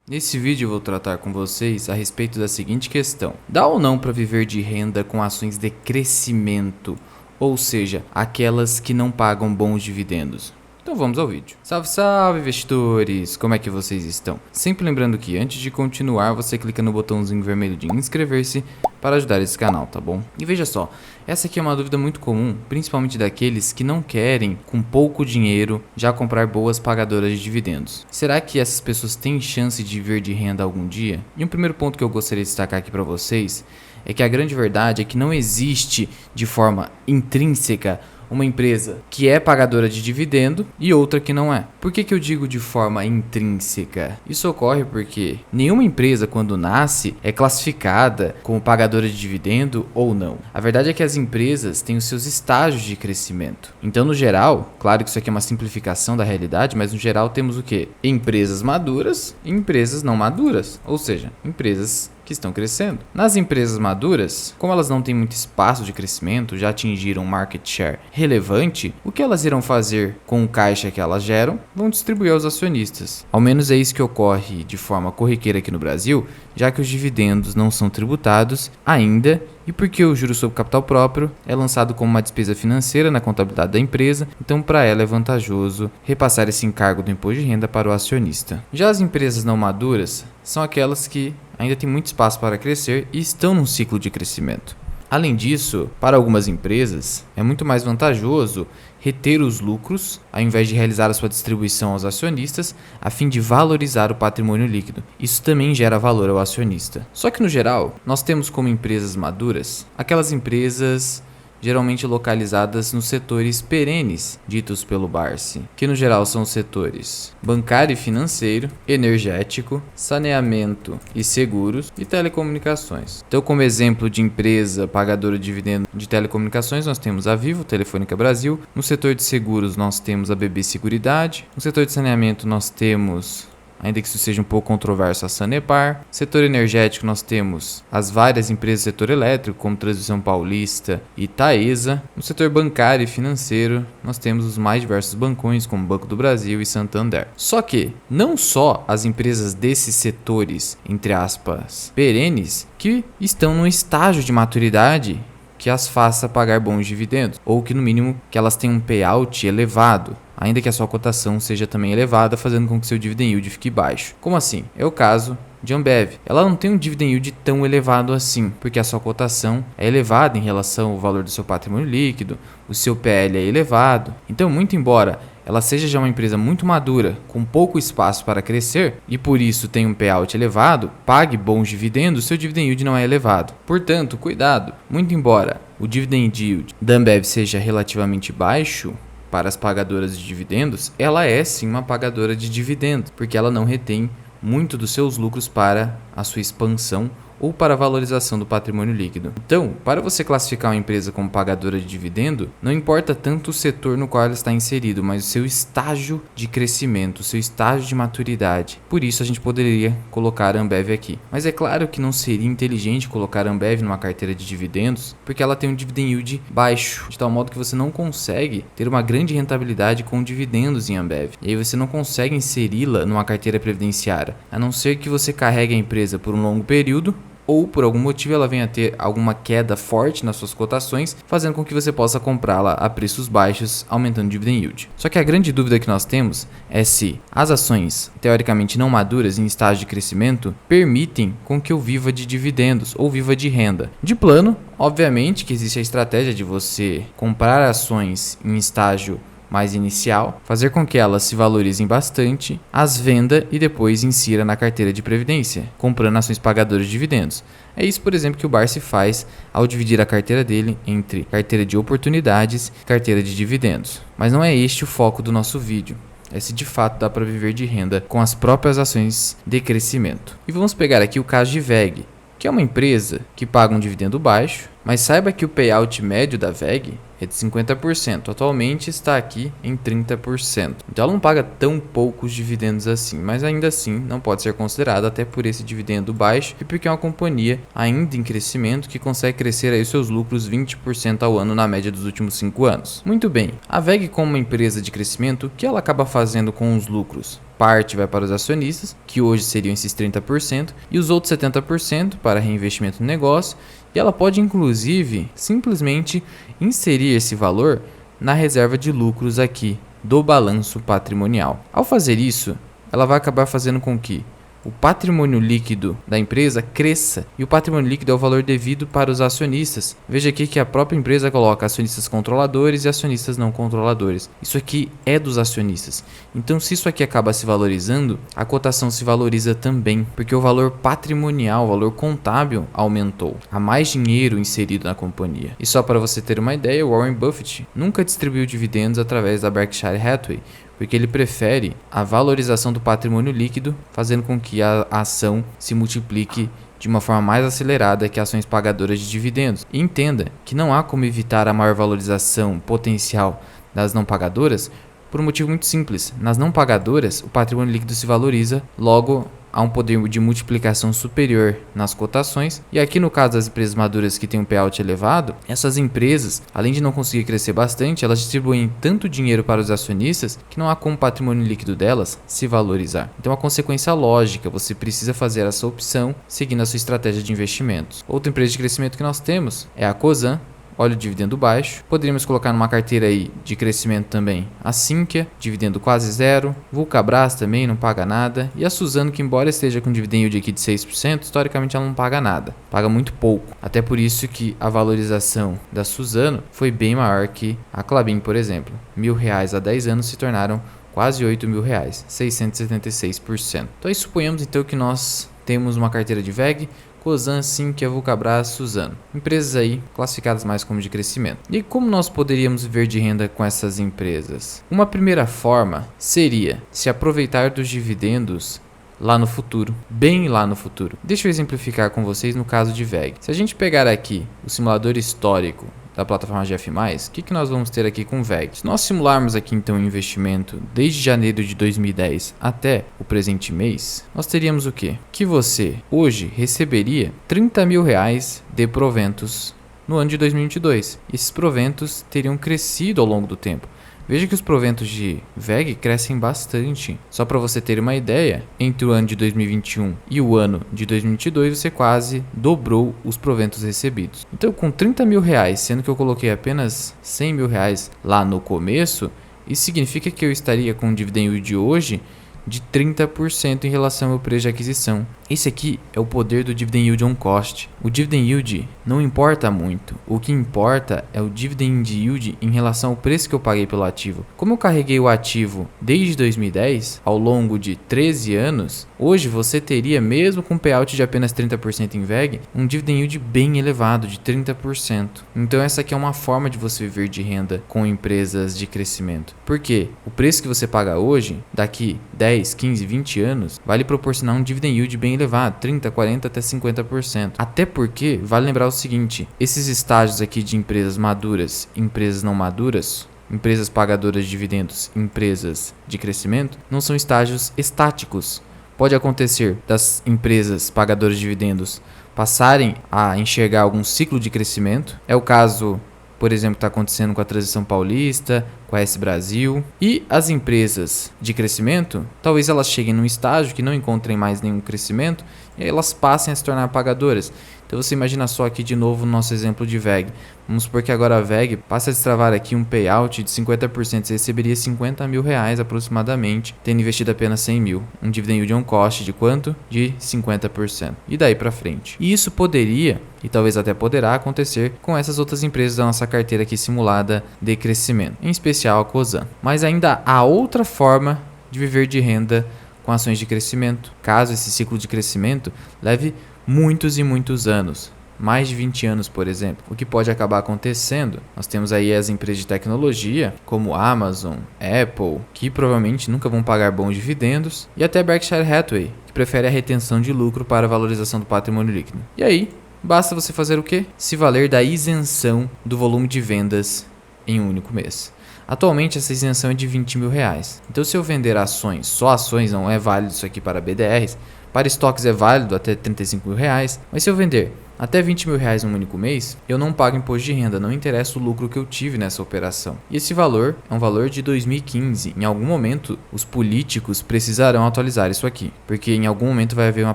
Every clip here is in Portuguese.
Nesse vídeo eu vou tratar com vocês a respeito da seguinte questão: dá ou não para viver de renda com ações de crescimento, ou seja, aquelas que não pagam bons dividendos? Então vamos ao vídeo. Salve, salve investidores! Como é que vocês estão? Sempre lembrando que antes de continuar, você clica no botãozinho vermelho de inscrever-se para ajudar esse canal, tá bom? E veja só, essa aqui é uma dúvida muito comum, principalmente daqueles que não querem, com pouco dinheiro, já comprar boas pagadoras de dividendos. Será que essas pessoas têm chance de viver de renda algum dia? E um primeiro ponto que eu gostaria de destacar aqui para vocês é que a grande verdade é que não existe de forma intrínseca uma empresa que é pagadora de dividendo e outra que não é. Por que eu digo de forma intrínseca? Isso ocorre porque nenhuma empresa, quando nasce, é classificada como pagadora de dividendo ou não. A verdade é que as empresas têm os seus estágios de crescimento. Então, no geral, claro que isso aqui é uma simplificação da realidade, mas no geral temos o quê? Empresas maduras e empresas não maduras, ou seja, empresas que estão crescendo. Nas empresas maduras, como elas não têm muito espaço de crescimento, já atingiram um market share relevante, o que elas irão fazer com o caixa que elas geram? Vão distribuir aos acionistas. Ao menos é isso que ocorre de forma corriqueira aqui no Brasil, já que os dividendos não são tributados ainda e porque o juro sobre capital próprio é lançado como uma despesa financeira na contabilidade da empresa, então para ela é vantajoso repassar esse encargo do imposto de renda para o acionista. Já as empresas não maduras são aquelas que ainda têm muito espaço para crescer e estão num ciclo de crescimento. Além disso, para algumas empresas, é muito mais vantajoso reter os lucros ao invés de realizar a sua distribuição aos acionistas, a fim de valorizar o patrimônio líquido. Isso também gera valor ao acionista. Só que no geral, nós temos como empresas maduras aquelas empresas geralmente localizadas nos setores perenes ditos pelo Barsi, que no geral são os setores bancário e financeiro, energético, saneamento e seguros e telecomunicações. Então, como exemplo de empresa pagadora de dividendo de telecomunicações, nós temos a Vivo, Telefônica Brasil. No setor de seguros, nós temos a BB Seguridade. No setor de saneamento, nós temos, ainda que isso seja um pouco controverso, a Sanepar. Setor energético, nós temos as várias empresas do setor elétrico, como Transmissão Paulista e Taesa. No setor bancário e financeiro, nós temos os mais diversos bancões, como Banco do Brasil e Santander. Só que não só as empresas desses setores, entre aspas, perenes, que estão no estágio de maturidade que as faça pagar bons dividendos, ou que no mínimo que elas tenham um payout elevado, ainda que a sua cotação seja também elevada, fazendo com que seu dividend yield fique baixo. Como assim? É o caso de Ambev. Ela não tem um dividend yield tão elevado assim, porque a sua cotação é elevada em relação ao valor do seu patrimônio líquido, o seu PL é elevado. Então, muito embora ela seja já uma empresa muito madura, com pouco espaço para crescer e por isso tem um payout elevado, pague bons dividendos, seu dividend yield não é elevado. Portanto, cuidado, muito embora o dividend yield da Ambev seja relativamente baixo para as pagadoras de dividendos, ela é sim uma pagadora de dividendos, porque ela não retém muito dos seus lucros para a sua expansão ou para a valorização do patrimônio líquido. Então, para você classificar uma empresa como pagadora de dividendo, não importa tanto o setor no qual ela está inserido, mas o seu estágio de crescimento, o seu estágio de maturidade. Por isso a gente poderia colocar a Ambev aqui. Mas é claro que não seria inteligente colocar a Ambev numa carteira de dividendos, porque ela tem um dividend yield baixo, de tal modo que você não consegue ter uma grande rentabilidade com dividendos em Ambev. E aí você não consegue inseri-la numa carteira previdenciária, a não ser que você carregue a empresa por um longo período, ou por algum motivo ela venha a ter alguma queda forte nas suas cotações, fazendo com que você possa comprá-la a preços baixos, aumentando o dividend yield. Só que a grande dúvida que nós temos é se as ações, teoricamente não maduras em estágio de crescimento, permitem com que eu viva de dividendos ou viva de renda. De plano, obviamente que existe a estratégia de você comprar ações em estágio mais inicial, fazer com que elas se valorizem bastante, as venda e depois insira na carteira de previdência, comprando ações pagadoras de dividendos. É isso, por exemplo, que o Barsi faz ao dividir a carteira dele entre carteira de oportunidades e carteira de dividendos. Mas não é este o foco do nosso vídeo. É se de fato dá para viver de renda com as próprias ações de crescimento. E vamos pegar aqui o caso de WEG, que é uma empresa que paga um dividendo baixo, mas saiba que o payout médio da WEG é de 50%. Atualmente está aqui em 30%. Então ela não paga tão poucos dividendos assim, mas ainda assim não pode ser considerada até por esse dividendo baixo e porque é uma companhia ainda em crescimento que consegue crescer aí os seus lucros 20% ao ano na média dos últimos 5 anos. Muito bem, a WEG como uma empresa de crescimento, o que ela acaba fazendo com os lucros? parte vai para os acionistas, que hoje seriam esses 30%, e os outros 70% para reinvestimento no negócio, e ela pode inclusive simplesmente inserir esse valor na reserva de lucros aqui do balanço patrimonial. Ao fazer isso, ela vai acabar fazendo com que o patrimônio líquido da empresa cresça, e o patrimônio líquido é o valor devido para os acionistas. Veja aqui que a própria empresa coloca acionistas controladores e acionistas não controladores. Isso aqui é dos acionistas. Então, se isso aqui acaba se valorizando, a cotação se valoriza também, porque o valor patrimonial, o valor contábil aumentou. Há mais dinheiro inserido na companhia. E só para você ter uma ideia, Warren Buffett nunca distribuiu dividendos através da Berkshire Hathaway, porque ele prefere a valorização do patrimônio líquido, fazendo com que a ação se multiplique de uma forma mais acelerada que ações pagadoras de dividendos. E entenda que não há como evitar a maior valorização potencial das não pagadoras por um motivo muito simples. Nas não pagadoras, o patrimônio líquido se valoriza, logo há um poder de multiplicação superior nas cotações. E aqui no caso das empresas maduras que têm um payout elevado, essas empresas, além de não conseguir crescer bastante, elas distribuem tanto dinheiro para os acionistas que não há como o patrimônio líquido delas se valorizar. Então, a consequência lógica, você precisa fazer essa opção seguindo a sua estratégia de investimentos. Outra empresa de crescimento que nós temos é a Cosan. Olha o dividendo baixo. Poderíamos colocar numa carteira aí de crescimento também a Sinqia, dividendo quase zero. Vulcabras também não paga nada. E a Suzano, que embora esteja com dividend yield aqui de 6%, historicamente ela não paga nada. Paga muito pouco. Até por isso que a valorização da Suzano foi bem maior que a Klabin, por exemplo. R$1.000 há 10 anos se tornaram quase R$8.000, 676%. Então aí suponhamos então que nós temos uma carteira de VEG, Cosan, Sinqia, Vulcabras, Suzano. Empresas aí classificadas mais como de crescimento. E como nós poderíamos viver de renda com essas empresas? Uma primeira forma seria se aproveitar dos dividendos lá no futuro, bem lá no futuro. Deixa eu exemplificar com vocês no caso de VEG. Se a gente pegar aqui o simulador histórico da plataforma GF+, o que nós vamos ter aqui com o VEG? Se nós simularmos aqui então o investimento desde janeiro de 2010 até o presente mês, nós teríamos o quê? Que você hoje receberia R$30.000 de proventos no ano de 2022. Esses proventos teriam crescido ao longo do tempo. Veja que os proventos de VEG crescem bastante. Só para você ter uma ideia, entre o ano de 2021 e o ano de 2022, você quase dobrou os proventos recebidos. Então, com R$30.000, sendo que eu coloquei apenas R$100.000 lá no começo, isso significa que eu estaria com um dividend yield de hoje de 30% em relação ao preço de aquisição. Esse aqui é o poder do dividend yield on cost. O dividend yield não importa muito. O que importa é o dividend yield em relação ao preço que eu paguei pelo ativo. Como eu carreguei o ativo desde 2010, ao longo de 13 anos, hoje você teria, mesmo com payout de apenas 30% em VEG, um dividend yield bem elevado de 30%. Então essa aqui é uma forma de você viver de renda com empresas de crescimento. Por quê? O preço que você paga hoje, daqui 10, 15, 20 anos, vai lhe proporcionar um dividend yield bem elevado, 30, 40 até 50%. Até porque, vale lembrar o seguinte, esses estágios aqui de empresas maduras, empresas não maduras, empresas pagadoras de dividendos, empresas de crescimento, não são estágios estáticos. Pode acontecer das empresas pagadoras de dividendos passarem a enxergar algum ciclo de crescimento. É o caso, por exemplo, que está acontecendo com a Transição Paulista, com a S Brasil. E as empresas de crescimento, talvez elas cheguem num estágio que não encontrem mais nenhum crescimento e aí elas passem a se tornar pagadoras. Então você imagina só aqui de novo o nosso exemplo de VEG. Vamos supor que agora a VEG passa a destravar aqui um payout de 50%. Você receberia R$50.000 aproximadamente, tendo investido apenas 100 mil. Um dividend yield on cost de quanto? De 50%. E daí para frente. E isso poderia, e talvez até poderá acontecer com essas outras empresas da nossa carteira aqui simulada de crescimento. Em especial a Cosan. Mas ainda há outra forma de viver de renda com ações de crescimento. Caso esse ciclo de crescimento leve muitos e muitos anos, mais de 20 anos, por exemplo. O que pode acabar acontecendo? Nós temos aí as empresas de tecnologia, como Amazon, Apple, que provavelmente nunca vão pagar bons dividendos, e até Berkshire Hathaway, que prefere a retenção de lucro para a valorização do patrimônio líquido. E aí, basta você fazer o quê? Se valer da isenção do volume de vendas em um único mês. Atualmente essa isenção é de R$20.000. Então se eu vender ações, só ações, não é válido isso aqui para BDRs, para estoques é válido até R$35.000, mas se eu vender Até 20 mil reais num único mês, eu não pago imposto de renda, não interessa o lucro que eu tive nessa operação. E esse valor é um valor de 2015. Em algum momento, os políticos precisarão atualizar isso aqui, porque em algum momento vai haver uma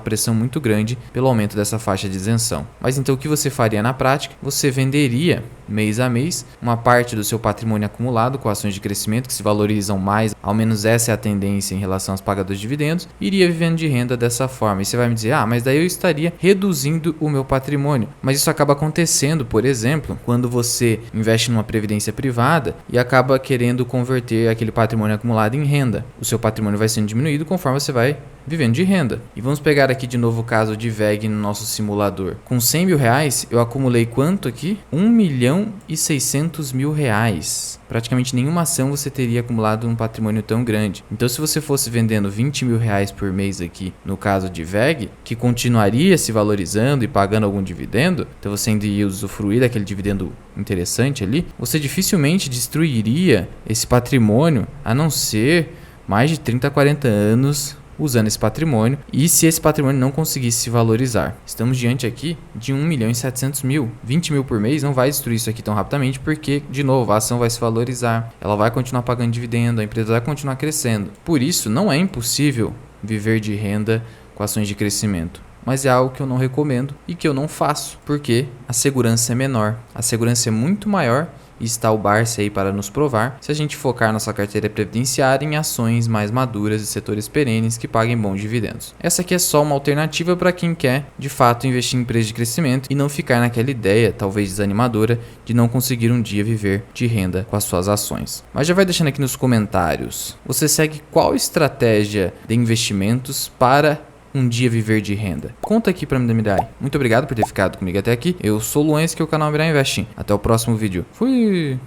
pressão muito grande pelo aumento dessa faixa de isenção. Mas então o que você faria na prática? Você venderia mês a mês uma parte do seu patrimônio acumulado com ações de crescimento que se valorizam mais, ao menos essa é a tendência em relação aos pagadores de dividendos, e iria vivendo de renda dessa forma. E você vai me dizer, mas daí eu estaria reduzindo o meu patrimônio. Mas isso acaba acontecendo, por exemplo, quando você investe numa previdência privada e acaba querendo converter aquele patrimônio acumulado em renda. O seu patrimônio vai sendo diminuído conforme você vai vivendo de renda. E vamos pegar aqui de novo o caso de VEG no nosso simulador. Com 100 mil reais, eu acumulei quanto aqui? 1.600.000 reais. Praticamente nenhuma ação você teria acumulado um patrimônio tão grande. Então, se você fosse vendendo 20 mil reais por mês aqui, no caso de VEG, que continuaria se valorizando e pagando algum dividendo, então você ainda ia usufruir daquele dividendo interessante ali, você dificilmente destruiria esse patrimônio, a não ser mais de 30 a 40 anos usando esse patrimônio, e se esse patrimônio não conseguisse se valorizar. Estamos diante aqui de 1.700.000. 20 mil por mês não vai destruir isso aqui tão rapidamente, porque, de novo, a ação vai se valorizar, ela vai continuar pagando dividendo, a empresa vai continuar crescendo. Por isso, não é impossível viver de renda com ações de crescimento. Mas é algo que eu não recomendo e que eu não faço, porque a segurança é menor. A segurança é muito maior, e está o Barsi aí para nos provar, se a gente focar nossa carteira previdenciária em ações mais maduras e setores perenes que paguem bons dividendos. Essa aqui é só uma alternativa para quem quer, de fato, investir em empresas de crescimento e não ficar naquela ideia, talvez desanimadora, de não conseguir um dia viver de renda com as suas ações. Mas já vai deixando aqui nos comentários, você segue qual estratégia de investimentos para um dia viver de renda? Conta aqui pra mim da Mirai. Muito obrigado por ter ficado comigo até aqui. Eu sou o Luan, esse que é o canal Mirai Investing. Até o próximo vídeo. Fui!